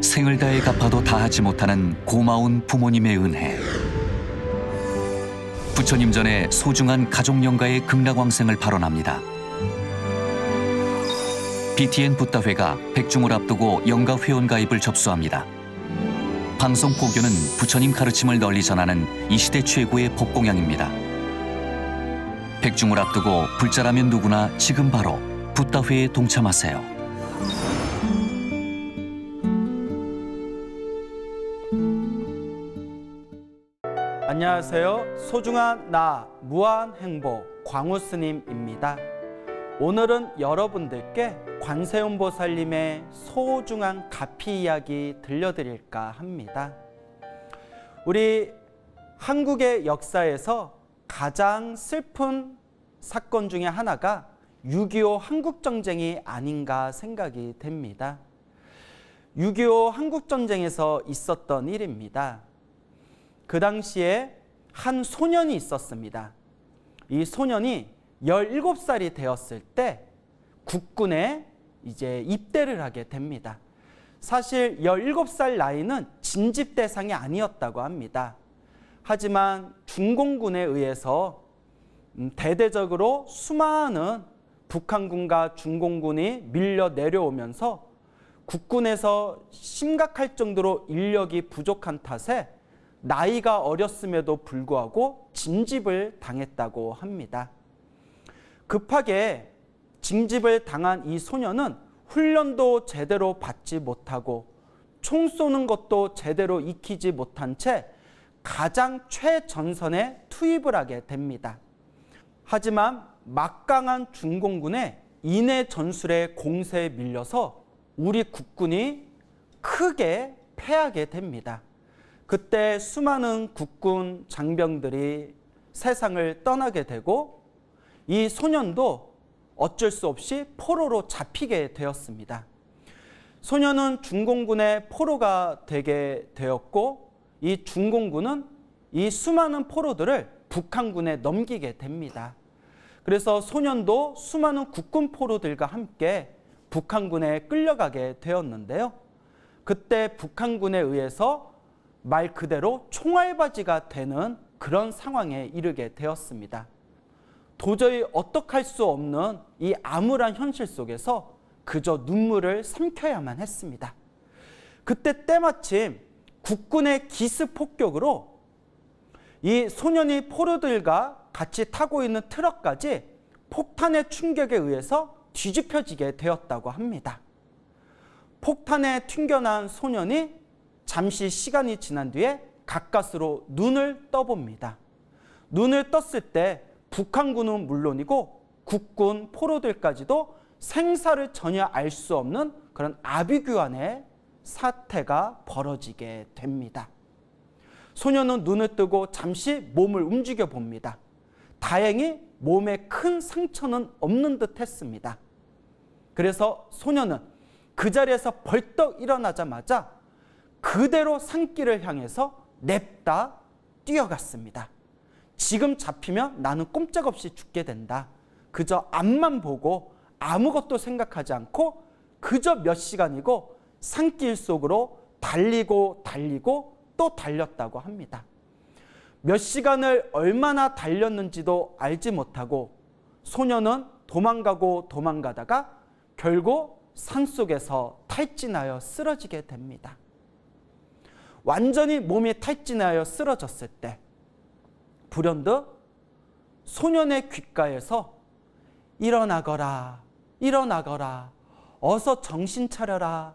생을 다해 갚아도 다하지 못하는 고마운 부모님의 은혜. 부처님 전에 소중한 가족연가의 극락왕생을 발언합니다. BTN 붓다회가 백중을 앞두고 연가 회원가입을 접수합니다. 방송 포교는 부처님 가르침을 널리 전하는 이 시대 최고의 법공양입니다. 백중을 앞두고 불자라면 누구나 지금 바로 붓다회에 동참하세요. 안녕하세요. 소중한 나 무한행복 광우스님입니다. 오늘은 여러분들께 관세음보살님의 소중한 가피 이야기 들려드릴까 합니다. 우리 한국의 역사에서 가장 슬픈 사건 중에 하나가 6.25 한국전쟁이 아닌가 생각이 됩니다. 6.25 한국전쟁에서 있었던 일입니다. 그 당시에 한 소년이 있었습니다. 이 소년이 17살이 되었을 때 국군에 이제 입대를 하게 됩니다. 사실 17살 나이는 진집 대상이 아니었다고 합니다. 하지만 중공군에 의해서 대대적으로 수많은 북한군과 중공군이 밀려 내려오면서 국군에서 심각할 정도로 인력이 부족한 탓에 나이가 어렸음에도 불구하고 징집을 당했다고 합니다. 급하게 징집을 당한 이 소년은 훈련도 제대로 받지 못하고 총 쏘는 것도 제대로 익히지 못한 채 가장 최전선에 투입을 하게 됩니다. 하지만 막강한 중공군의 인해 전술의 공세에 밀려서 우리 국군이 크게 패하게 됩니다. 그때 수많은 국군 장병들이 세상을 떠나게 되고 이 소년도 어쩔 수 없이 포로로 잡히게 되었습니다. 소년은 중공군의 포로가 되게 되었고 이 중공군은 이 수많은 포로들을 북한군에 넘기게 됩니다. 그래서 소년도 수많은 국군 포로들과 함께 북한군에 끌려가게 되었는데요. 그때 북한군에 의해서 말 그대로 총알바지가 되는 그런 상황에 이르게 되었습니다. 도저히 어떡할 수 없는 이 암울한 현실 속에서 그저 눈물을 삼켜야만 했습니다. 그때 때마침 국군의 기습폭격으로 이 소년이 포로들과 같이 타고 있는 트럭까지 폭탄의 충격에 의해서 뒤집혀지게 되었다고 합니다. 폭탄에 튕겨난 소년이 잠시 시간이 지난 뒤에 가까스로 눈을 떠봅니다. 눈을 떴을 때 북한군은 물론이고 국군 포로들까지도 생사를 전혀 알 수 없는 그런 아비규환의 사태가 벌어지게 됩니다. 소년은 눈을 뜨고 잠시 몸을 움직여 봅니다. 다행히 몸에 큰 상처는 없는 듯 했습니다. 그래서 소년은 그 자리에서 벌떡 일어나자마자 그대로 산길을 향해서 냅다 뛰어갔습니다. 지금 잡히면 나는 꼼짝없이 죽게 된다. 그저 앞만 보고 아무것도 생각하지 않고 그저 몇 시간이고 산길 속으로 달리고 또 달렸다고 합니다. 몇 시간을 얼마나 달렸는지도 알지 못하고 소년은 도망가다가 결국 산속에서 탈진하여 쓰러지게 됩니다. 완전히 몸이 탈진하여 쓰러졌을 때 불현듯 소년의 귓가에서 일어나거라, 어서 정신 차려라,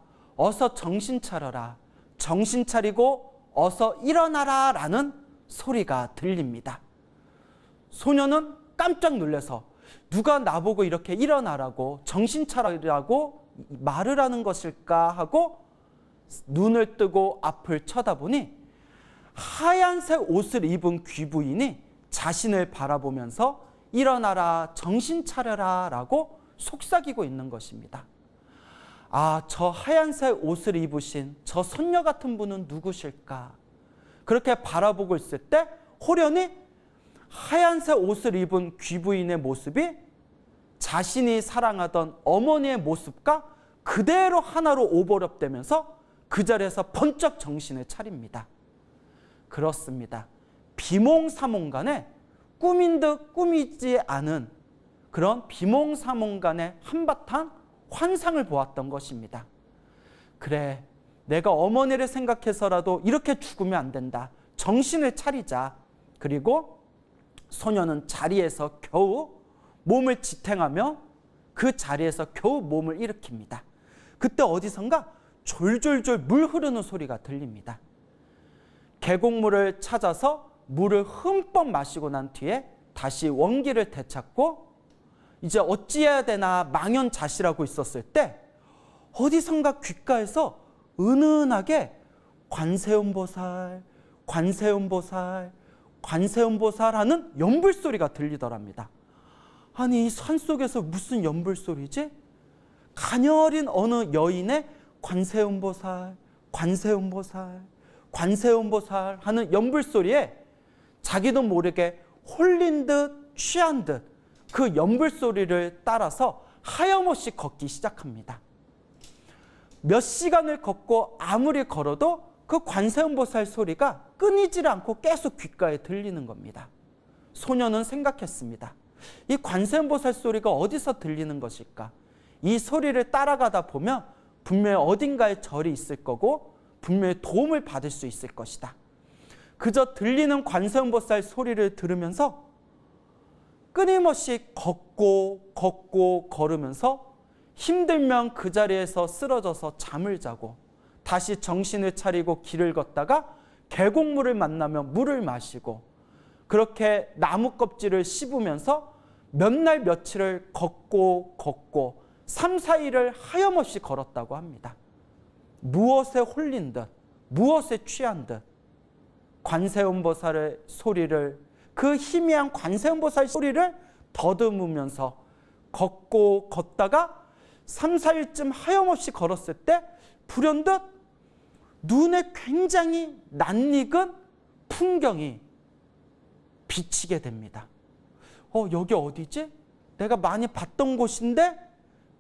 정신 차리고 어서 일어나라 라는 소리가 들립니다. 소년은 깜짝 놀라서 누가 나보고 이렇게 일어나라고 정신 차리라고 말을 하는 것일까 하고 눈을 뜨고 앞을 쳐다보니 하얀색 옷을 입은 귀부인이 자신을 바라보면서 일어나라, 정신 차려라 라고 속삭이고 있는 것입니다. 아, 저 하얀색 옷을 입으신 저 선녀 같은 분은 누구실까? 그렇게 바라보고 있을 때 호련히 하얀색 옷을 입은 귀부인의 모습이 자신이 사랑하던 어머니의 모습과 그대로 하나로 오버랩되면서 그 자리에서 번쩍 정신을 차립니다. 그렇습니다. 비몽사몽간에 꿈인 듯 꿈이지 않은 그런 비몽사몽간의 한바탕 환상을 보았던 것입니다. 그래, 내가 어머니를 생각해서라도 이렇게 죽으면 안 된다. 정신을 차리자. 그리고 소녀는 자리에서 겨우 몸을 지탱하며 그 자리에서 겨우 몸을 일으킵니다. 그때 어디선가 졸졸졸 물 흐르는 소리가 들립니다. 계곡물을 찾아서 물을 흠뻑 마시고 난 뒤에 다시 원기를 되찾고 이제 어찌해야 되나 망연자실하고 있었을 때 어디선가 귓가에서 은은하게 관세음보살, 관세음보살, 관세음보살 하는 연불소리가 들리더랍니다. 아니, 이 산속에서 무슨 연불소리지? 가녀린 어느 여인의 관세음보살, 관세음보살, 관세음보살 하는 연불소리에 자기도 모르게 홀린 듯 취한 듯 그 연불소리를 따라서 하염없이 걷기 시작합니다. 몇 시간을 걷고 아무리 걸어도 그 관세음보살 소리가 끊이질 않고 계속 귓가에 들리는 겁니다. 소녀는 생각했습니다. 이 관세음보살 소리가 어디서 들리는 것일까? 이 소리를 따라가다 보면 분명히 어딘가에 절이 있을 거고 분명히 도움을 받을 수 있을 것이다. 그저 들리는 관세음보살 소리를 들으면서 끊임없이 걷고 걸으면서 힘들면 그 자리에서 쓰러져서 잠을 자고 다시 정신을 차리고 길을 걷다가 계곡물을 만나면 물을 마시고 그렇게 나무 껍질을 씹으면서 몇 날 며칠을 걷고 3, 4일을 하염없이 걸었다고 합니다. 무엇에 홀린 듯 무엇에 취한 듯 관세음보살의 소리를 그 희미한 관세음보살 소리를 더듬으면서 걷다가 3, 4일쯤 하염없이 걸었을 때 불현듯 눈에 굉장히 낯익은 풍경이 비치게 됩니다. 여기 어디지? 내가 많이 봤던 곳인데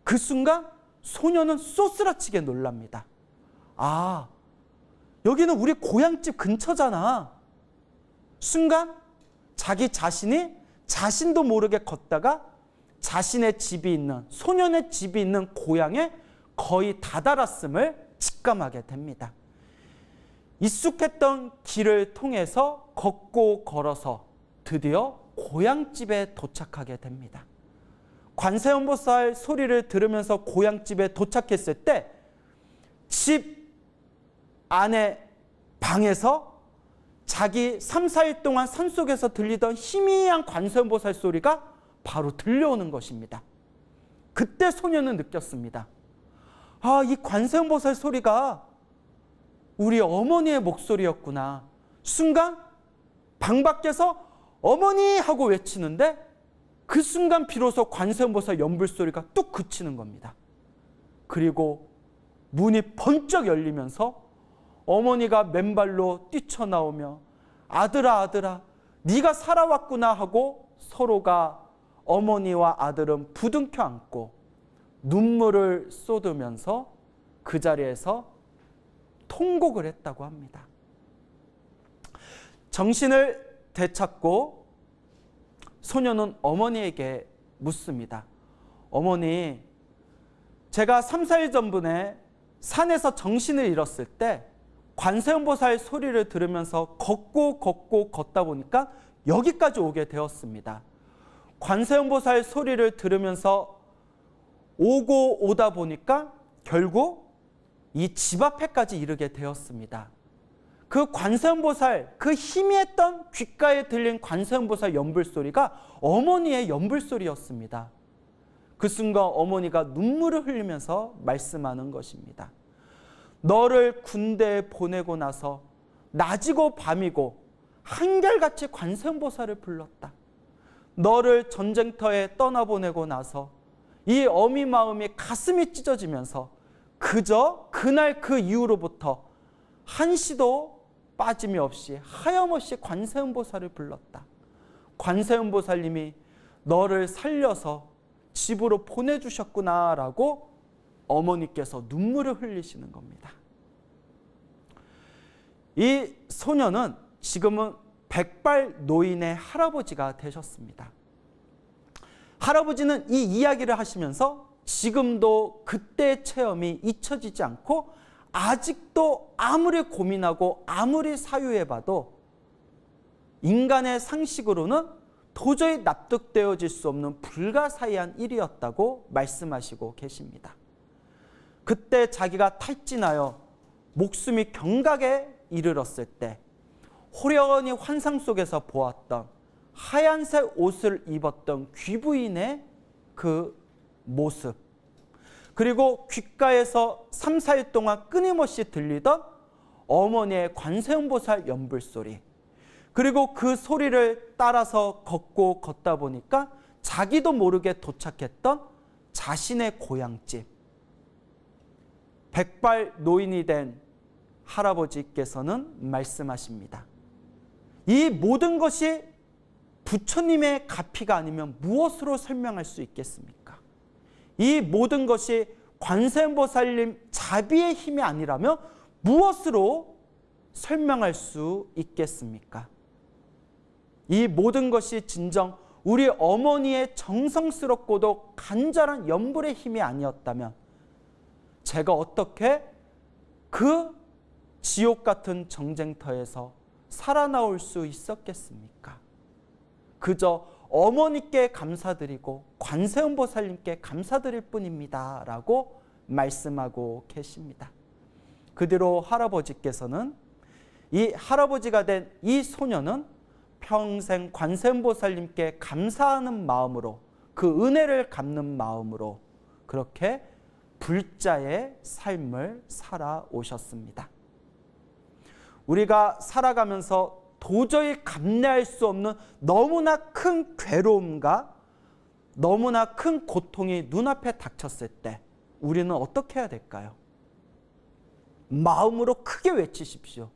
그 순간 소녀는 쏘스라치게 놀랍니다. 아, 여기는 우리 고향집 근처잖아. 순간 자기 자신이 자신도 모르게 걷다가 자신의 집이 있는, 소년의 집이 있는 고향에 거의 다다랐음을 직감하게 됩니다. 익숙했던 길을 통해서 걷고 걸어서 드디어 고향집에 도착하게 됩니다. 관세음보살 소리를 들으면서 고향집에 도착했을 때 집 안에 방에서 자기 3, 4일 동안 산속에서 들리던 희미한 관세음보살 소리가 바로 들려오는 것입니다. 그때 소녀는 느꼈습니다. 아, 이 관세음보살 소리가 우리 어머니의 목소리였구나. 순간 방 밖에서 어머니 하고 외치는데 그 순간 비로소 관세음보살 연불소리가 뚝 그치는 겁니다. 그리고 문이 번쩍 열리면서 어머니가 맨발로 뛰쳐나오며 아들아 아들아 네가 살아왔구나 하고 서로가 어머니와 아들은 부둥켜 안고 눈물을 쏟으면서 그 자리에서 통곡을 했다고 합니다. 정신을 되찾고 소녀는 어머니에게 묻습니다. 어머니, 제가 3, 4일 전분에 산에서 정신을 잃었을 때 관세음보살 소리를 들으면서 걷고 걷다 보니까 여기까지 오게 되었습니다. 관세음보살 소리를 들으면서 오고 오다 보니까 결국 이 집 앞에까지 이르게 되었습니다. 그 관세음보살, 그 희미했던 귓가에 들린 관세음보살 연불소리가 어머니의 연불소리였습니다. 그 순간 어머니가 눈물을 흘리면서 말씀하는 것입니다. 너를 군대에 보내고 나서 낮이고 밤이고 한결같이 관세음보살을 불렀다. 너를 전쟁터에 떠나보내고 나서 이 어미 마음이 가슴이 찢어지면서 그저 그날 그 이후로부터 한시도 빠짐이 없이 하염없이 관세음보살을 불렀다. 관세음보살님이 너를 살려서 집으로 보내주셨구나라고 어머니께서 눈물을 흘리시는 겁니다. 이 소녀는 지금은 백발 노인의 할아버지가 되셨습니다. 할아버지는 이 이야기를 하시면서 지금도 그때의 체험이 잊혀지지 않고 아직도 아무리 고민하고 아무리 사유해봐도 인간의 상식으로는 도저히 납득되어질 수 없는 불가사의한 일이었다고 말씀하시고 계십니다. 그때 자기가 탈진하여 목숨이 경각에 이르렀을 때 호련히 환상 속에서 보았던 하얀색 옷을 입었던 귀부인의 그 모습, 그리고 귓가에서 3, 4일 동안 끊임없이 들리던 어머니의 관세음보살 연불소리, 그리고 그 소리를 따라서 걷다 보니까 자기도 모르게 도착했던 자신의 고향집, 백발 노인이 된 할아버지께서는 말씀하십니다. 이 모든 것이 부처님의 가피가 아니면 무엇으로 설명할 수 있겠습니까? 이 모든 것이 관세음보살님 자비의 힘이 아니라면 무엇으로 설명할 수 있겠습니까? 이 모든 것이 진정 우리 어머니의 정성스럽고도 간절한 연불의 힘이 아니었다면 제가 어떻게 그 지옥 같은 정쟁터에서 살아나올 수 있었겠습니까? 그저 어머니께 감사드리고 관세음보살님께 감사드릴 뿐입니다 라고 말씀하고 계십니다. 그 뒤로 할아버지께서는 이 할아버지가 된 이 소녀는 평생 관세음보살님께 감사하는 마음으로, 그 은혜를 갚는 마음으로 그렇게 불자의 삶을 살아오셨습니다. 우리가 살아가면서 도저히 감내할 수 없는 너무나 큰 괴로움과 너무나 큰 고통이 눈앞에 닥쳤을 때 우리는 어떻게 해야 될까요? 마음으로 크게 외치십시오.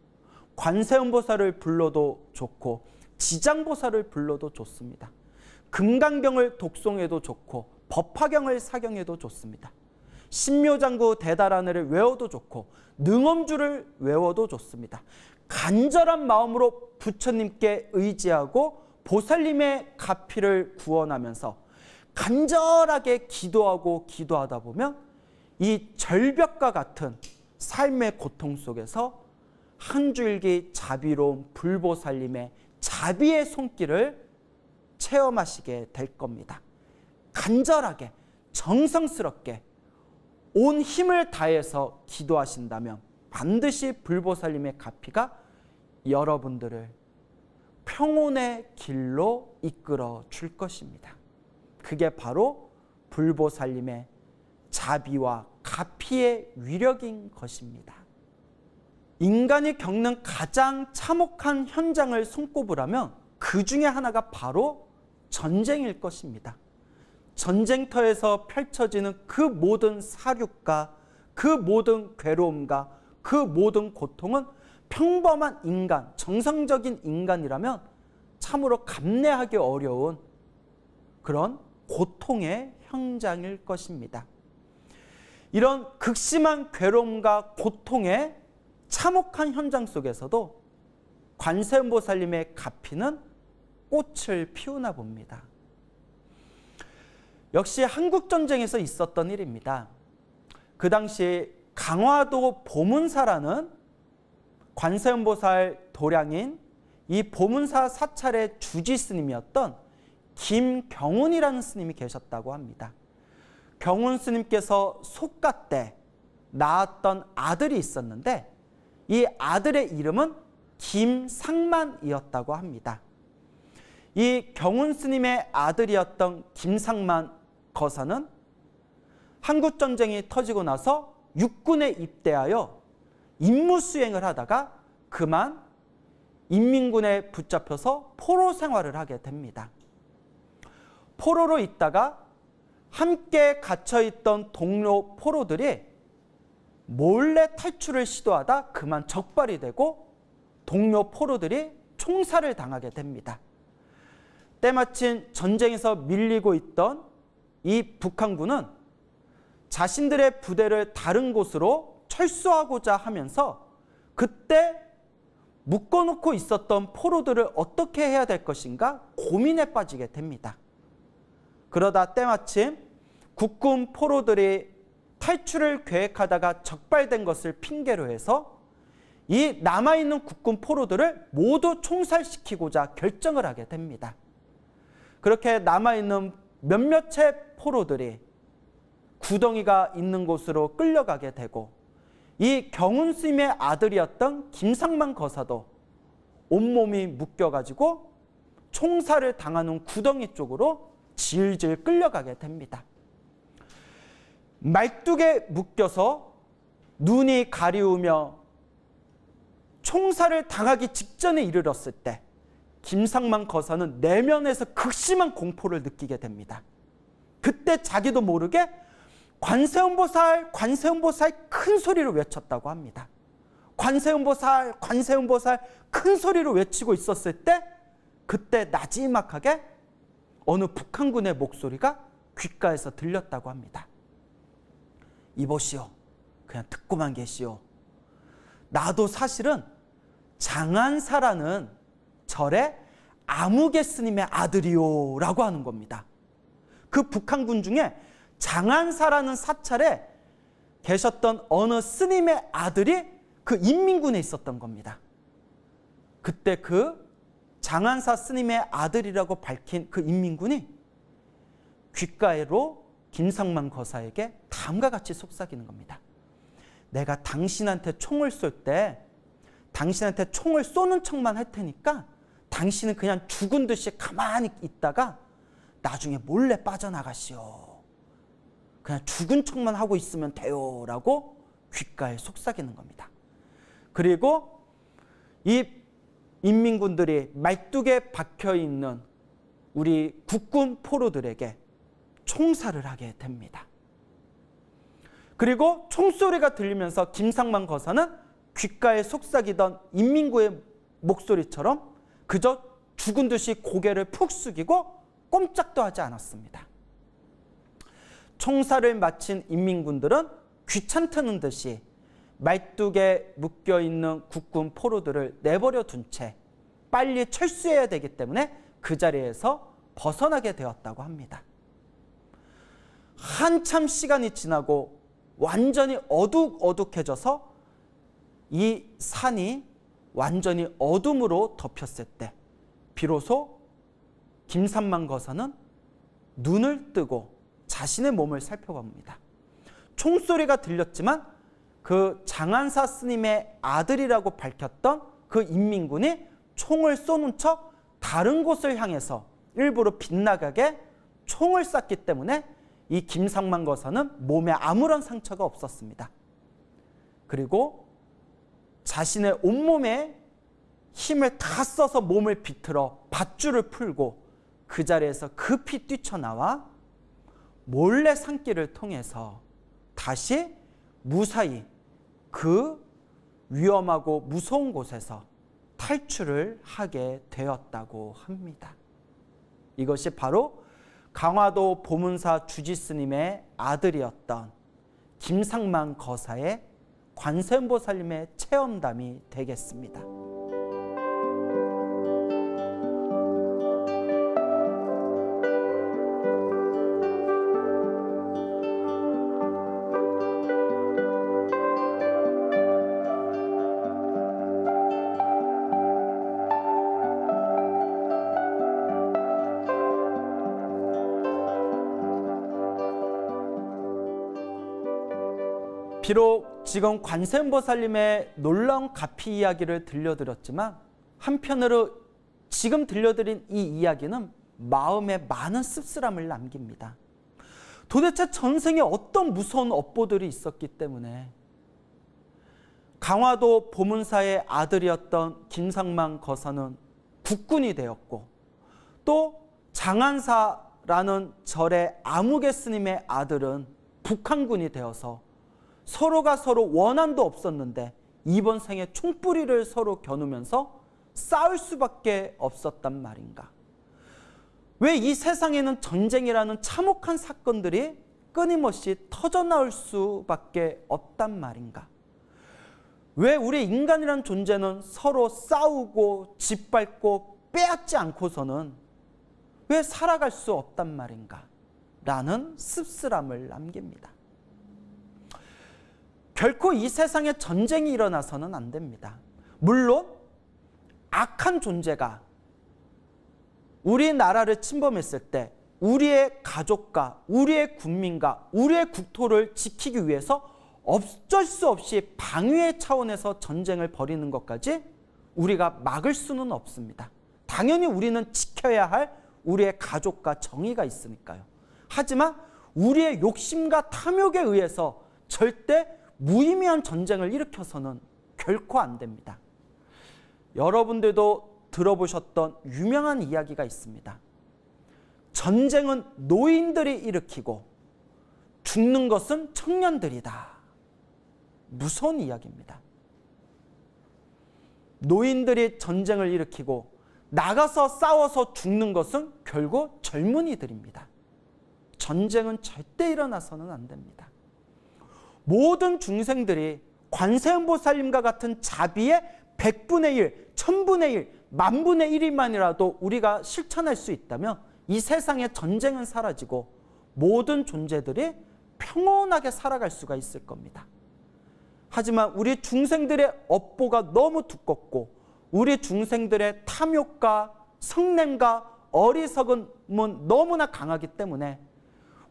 관세음보살을 불러도 좋고 지장보살을 불러도 좋습니다. 금강경을 독송해도 좋고 법화경을 사경해도 좋습니다. 신묘장구 대다라네를 외워도 좋고 능엄주를 외워도 좋습니다. 간절한 마음으로 부처님께 의지하고 보살님의 가피를 구원하면서 간절하게 기도하고 기도하다 보면 이 절벽과 같은 삶의 고통 속에서 한 줄기 자비로운 불보살님의 자비의 손길을 체험하시게 될 겁니다. 간절하게 정성스럽게 온 힘을 다해서 기도하신다면 반드시 불보살님의 가피가 여러분들을 평온의 길로 이끌어 줄 것입니다. 그게 바로 불보살님의 자비와 가피의 위력인 것입니다. 인간이 겪는 가장 참혹한 현장을 손꼽으라면 그 중에 하나가 바로 전쟁일 것입니다. 전쟁터에서 펼쳐지는 그 모든 사륙과 그 모든 괴로움과 그 모든 고통은 평범한 인간, 정상적인 인간이라면 참으로 감내하기 어려운 그런 고통의 현장일 것입니다. 이런 극심한 괴로움과 고통의 참혹한 현장 속에서도 관세음보살님의 가피는 꽃을 피우나 봅니다. 역시 한국전쟁에서 있었던 일입니다. 그 당시 강화도 보문사라는 관세음보살 도량인 이 보문사 사찰의 주지스님이었던 김경운이라는 스님이 계셨다고 합니다. 경운 스님께서 속가 때 낳았던 아들이 있었는데 이 아들의 이름은 김상만이었다고 합니다. 이 경운 스님의 아들이었던 김상만 거사는 한국전쟁이 터지고 나서 육군에 입대하여 임무 수행을 하다가 그만 인민군에 붙잡혀서 포로 생활을 하게 됩니다. 포로로 있다가 함께 갇혀있던 동료 포로들이 몰래 탈출을 시도하다 그만 적발이 되고 동료 포로들이 총살을 당하게 됩니다. 때마침 전쟁에서 밀리고 있던 이 북한군은 자신들의 부대를 다른 곳으로 철수하고자 하면서 그때 묶어놓고 있었던 포로들을 어떻게 해야 될 것인가 고민에 빠지게 됩니다. 그러다 때마침 국군 포로들이 탈출을 계획하다가 적발된 것을 핑계로 해서 이 남아있는 국군 포로들을 모두 총살시키고자 결정을 하게 됩니다. 그렇게 남아있는 몇몇의 포로들이 구덩이가 있는 곳으로 끌려가게 되고 이 경훈 스님의 아들이었던 김상만 거사도 온몸이 묶여가지고 총살을 당하는 구덩이 쪽으로 질질 끌려가게 됩니다. 말뚝에 묶여서 눈이 가리우며 총살을 당하기 직전에 이르렀을 때 김상만 거사는 내면에서 극심한 공포를 느끼게 됩니다. 그때 자기도 모르게 관세음보살, 관세음보살 큰 소리로 외쳤다고 합니다. 관세음보살, 관세음보살 큰 소리로 외치고 있었을 때 그때 나지막하게 어느 북한군의 목소리가 귓가에서 들렸다고 합니다. 이보시오, 그냥 듣고만 계시오. 나도 사실은 장안사라는 절의 아무개 스님의 아들이요 라고 하는 겁니다. 그 북한군 중에 장안사라는 사찰에 계셨던 어느 스님의 아들이 그 인민군에 있었던 겁니다. 그때 그 장안사 스님의 아들이라고 밝힌 그 인민군이 귓가에로 김상만 거사에게 다음과 같이 속삭이는 겁니다. 내가 당신한테 총을 쏠 때 당신한테 총을 쏘는 척만 할 테니까 당신은 그냥 죽은 듯이 가만히 있다가 나중에 몰래 빠져나가시오. 그냥 죽은 척만 하고 있으면 돼요 라고 귓가에 속삭이는 겁니다. 그리고 이 인민군들이 말뚝에 박혀있는 우리 국군 포로들에게 총살을 하게 됩니다. 그리고 총소리가 들리면서 김상만 거사는 귓가에 속삭이던 인민군의 목소리처럼 그저 죽은 듯이 고개를 푹 숙이고 꼼짝도 하지 않았습니다. 총살을 마친 인민군들은 귀찮다는 듯이 말뚝에 묶여있는 국군 포로들을 내버려 둔 채 빨리 철수해야 되기 때문에 그 자리에서 벗어나게 되었다고 합니다. 한참 시간이 지나고 완전히 어둑어둑해져서 이 산이 완전히 어둠으로 덮였을 때 비로소 김상만 거사는 눈을 뜨고 자신의 몸을 살펴봅니다. 총소리가 들렸지만 그 장안사 스님의 아들이라고 밝혔던 그 인민군이 총을 쏘는 척 다른 곳을 향해서 일부러 빗나가게 총을 쐈기 때문에 이 김상만 거사는 몸에 아무런 상처가 없었습니다. 그리고 자신의 온몸에 힘을 다 써서 몸을 비틀어 밧줄을 풀고 그 자리에서 급히 뛰쳐나와 몰래 산길을 통해서 다시 무사히 그 위험하고 무서운 곳에서 탈출을 하게 되었다고 합니다. 이것이 바로 강화도 보문사 주지스님의 아들이었던 김상만 거사의 관세음보살님의 체험담이 되겠습니다. 비록 지금 관세음보살님의 놀라운 가피 이야기를 들려드렸지만 한편으로 지금 들려드린 이 이야기는 마음에 많은 씁쓸함을 남깁니다. 도대체 전생에 어떤 무서운 업보들이 있었기 때문에 강화도 보문사의 아들이었던 김상만 거사는 국군이 되었고 또 장안사라는 절의 아무개 스님의 아들은 북한군이 되어서 서로가 서로 원한도 없었는데 이번 생에 총뿌리를 서로 겨누면서 싸울 수밖에 없었단 말인가? 왜 이 세상에는 전쟁이라는 참혹한 사건들이 끊임없이 터져나올 수밖에 없단 말인가? 왜 우리 인간이란 존재는 서로 싸우고 짓밟고 빼앗지 않고서는 왜 살아갈 수 없단 말인가? 라는 씁쓸함을 남깁니다. 결코 이 세상에 전쟁이 일어나서는 안 됩니다. 물론 악한 존재가 우리나라를 침범했을 때 우리의 가족과 우리의 국민과 우리의 국토를 지키기 위해서 어쩔 수 없이 방위의 차원에서 전쟁을 벌이는 것까지 우리가 막을 수는 없습니다. 당연히 우리는 지켜야 할 우리의 가족과 정의가 있으니까요. 하지만 우리의 욕심과 탐욕에 의해서 절대 무의미한 전쟁을 일으켜서는 결코 안 됩니다. 여러분들도 들어보셨던 유명한 이야기가 있습니다. 전쟁은 노인들이 일으키고 죽는 것은 청년들이다. 무서운 이야기입니다. 노인들이 전쟁을 일으키고 나가서 싸워서 죽는 것은 결국 젊은이들입니다. 전쟁은 절대 일어나서는 안 됩니다. 모든 중생들이 관세음보살님과 같은 자비의 100분의 1, 1000분의 1, 만분의 1이만이라도 우리가 실천할 수 있다면 이 세상의 전쟁은 사라지고 모든 존재들이 평온하게 살아갈 수가 있을 겁니다. 하지만 우리 중생들의 업보가 너무 두껍고 우리 중생들의 탐욕과 성냄과 어리석음은 너무나 강하기 때문에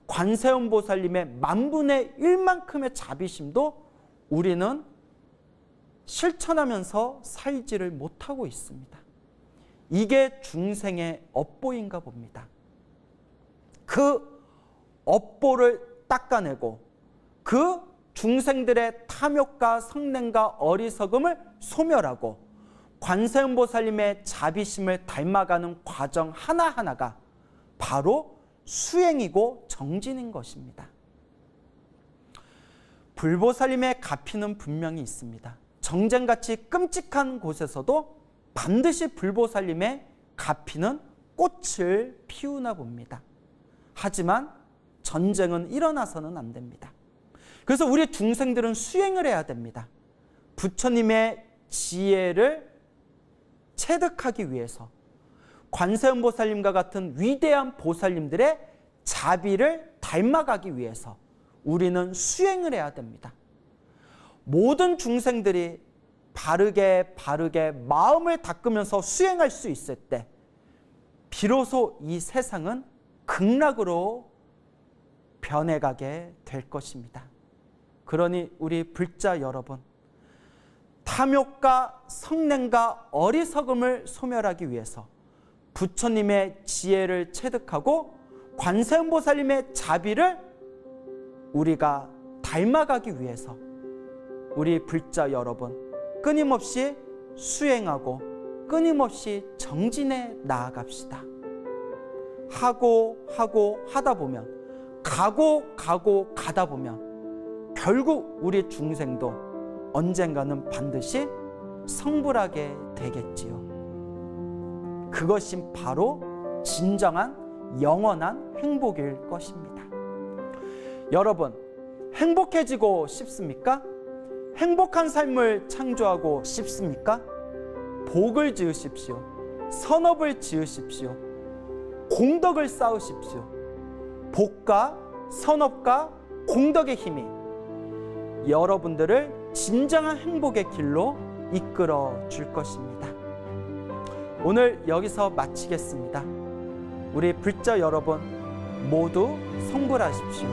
관세음보살님의 만분의 1만큼의 자비심도 우리는 실천하면서 살지를 못하고 있습니다. 이게 중생의 업보인가 봅니다. 그 업보를 닦아내고 그 중생들의 탐욕과 성냄과 어리석음을 소멸하고 관세음보살님의 자비심을 닮아가는 과정 하나하나가 바로 수행이고 정진인 것입니다. 불보살님의 가피는 분명히 있습니다. 정쟁같이 끔찍한 곳에서도 반드시 불보살님의 가피는 꽃을 피우나 봅니다. 하지만 전쟁은 일어나서는 안 됩니다. 그래서 우리 중생들은 수행을 해야 됩니다. 부처님의 지혜를 체득하기 위해서 관세음보살님과 같은 위대한 보살님들의 자비를 닮아가기 위해서 우리는 수행을 해야 됩니다. 모든 중생들이 바르게 마음을 닦으면서 수행할 수 있을 때 비로소 이 세상은 극락으로 변해가게 될 것입니다. 그러니 우리 불자 여러분, 탐욕과 성냄과 어리석음을 소멸하기 위해서 부처님의 지혜를 체득하고 관세음보살님의 자비를 우리가 닮아가기 위해서 우리 불자 여러분 끊임없이 수행하고 끊임없이 정진해 나아갑시다. 하고 하다 보면 가다 보면 결국 우리 중생도 언젠가는 반드시 성불하게 되겠지요. 그것이 바로 진정한 영원한 행복일 것입니다. 여러분, 행복해지고 싶습니까? 행복한 삶을 창조하고 싶습니까? 복을 지으십시오. 선업을 지으십시오. 공덕을 쌓으십시오. 복과 선업과 공덕의 힘이 여러분들을 진정한 행복의 길로 이끌어 줄 것입니다. 오늘 여기서 마치겠습니다. 우리 불자 여러분 모두 성불하십시오.